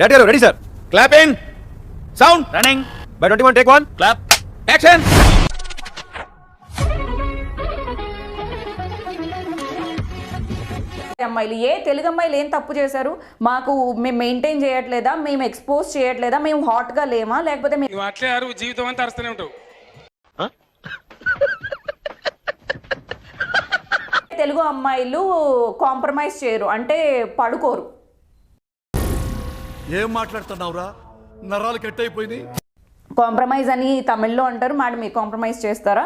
Ready, sir. Clap in. Sound. Running. By 21, take one. Clap. Action. అమ్మాయిలు తెలుగు అమ్మాయిలు ఏం తప్పు చేశారు? మాకు మేము మెయింటైన్ చేయట్లేదా, మేము ఎక్స్పోజ్ చేయట్లేదా, మేము హాట్ గా లేమా, లేకపోతే అట్లే జీవితం అంతా అరుస్తూనే ఉంటావు. తెలుగు అమ్మాయిలు కాంప్రమైజ్ చేయరు అంటే పడుకోరు. ఏం మాట్లాడుతున్నావురా? నరాలు కట్ అయిపోయింది. కాంప్రమైజ్ అని తమిళ్లో అంటారు. మేడం మీరు కాంప్రమైజ్ చేస్తారా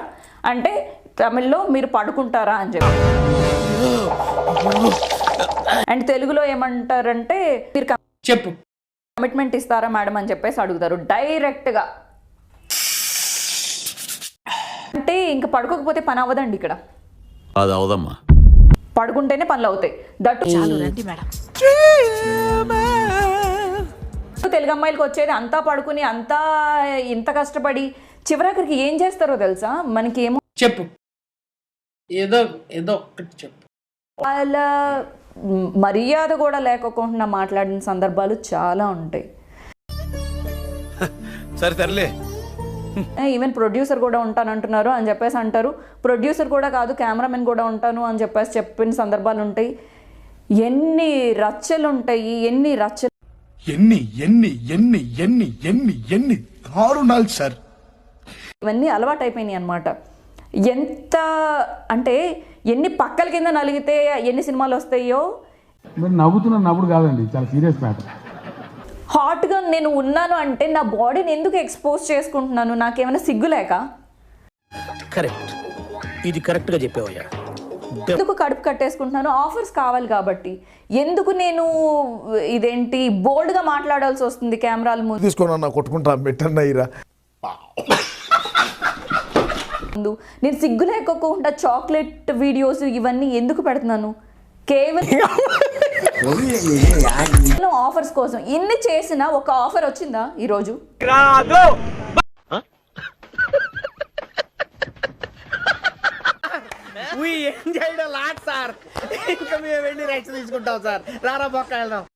అంటే తమిళ్లో మీరు పడుకుంటారా అని చెప్పి, అండ్ తెలుగులో ఏమంటారంటే మీరు చెప్పు కమిట్మెంట్ ఇస్తారా మేడం అని చెప్పేసి అడుగుతారు డైరెక్ట్ గా. అంటే ఇంకా పడుకోకపోతే పని అవ్వదండి ఇక్కడ. అది అవదమ్మా, పడుకుంటేనే పనులు అవుతాయి. దట్టు చాలు రండి మేడం. తెలుగు అమ్మాయిలకు వచ్చేది అంతా పడుకుని అంతా ఇంత కష్టపడి చివరికి ఏం చేస్తారో తెలుసా? మనకి ఏమో చెప్పు, ఏదో ఏదో ఒక్కటి చెప్పు. వాళ్ళ మర్యాద కూడా లేకోకుండా మాట్లాడిన సందర్భాలు చాలా ఉంటాయి. సరే తరలే. ఈవెన్ ప్రొడ్యూసర్ కూడా ఉంటానంటున్నారు అని చెప్పేసి అంటారు. ప్రొడ్యూసర్ కూడా కాదు, కెమెరామెన్ కూడా ఉంటాను అని చెప్పేసి చెప్పిన సందర్భాలు ఉంటాయి. ఎన్ని రచ్చలు ఉంటాయి, ఎన్ని రచ్చలు, ఎన్ని ఎన్ని ఎన్ని ఎన్ని ఎన్ని ఎన్ని దారుణాలు సార్. ఇవన్నీ అలవాటు అయిపోయినాయి అనమాట. ఎంత అంటే ఎన్ని పక్కల కింద నలిగితే ఎన్ని సినిమాలు వస్తాయో. మీరు నవ్వుతున్న నవ్వుడు కాదండి, చాలా సీరియస్ మ్యాటర్. హాట్గా నేను ఉన్నాను అంటే నా బాడీని ఎందుకు ఎక్స్పోజ్ చేసుకుంటున్నాను? నాకేమైనా సిగ్గులేక? కరెక్ట్, ఇది కరెక్ట్గా చెప్పావయ్యా. ఎందుకు కడుపు కట్టేసుకుంటున్నాను? ఆఫర్స్ కావాలి కాబట్టి. ఎందుకు నేను ఇదేంటి బోల్డ్గా మాట్లాడాల్సి వస్తుంది కెమెరాల ముందు? తీసుకున్నా కొట్టుకుంటా పెట్టన్నయ్యరా. నేను సిగ్గు లేకోకుండా చాక్లెట్ వీడియోస్ ఇవన్నీ ఎందుకు పెడుతున్నాను? కేవలం ఆఫర్స్ కోసం. ఇన్ని చేసినా ఒక ఆఫర్ వచ్చిందా ఈరోజు? We enjoyed a lot, sir. ఇంకా మేము వెళ్ళి రెస్ట్ తీసుకుంటాం సార్. రారా పక్క వెళ్దాం.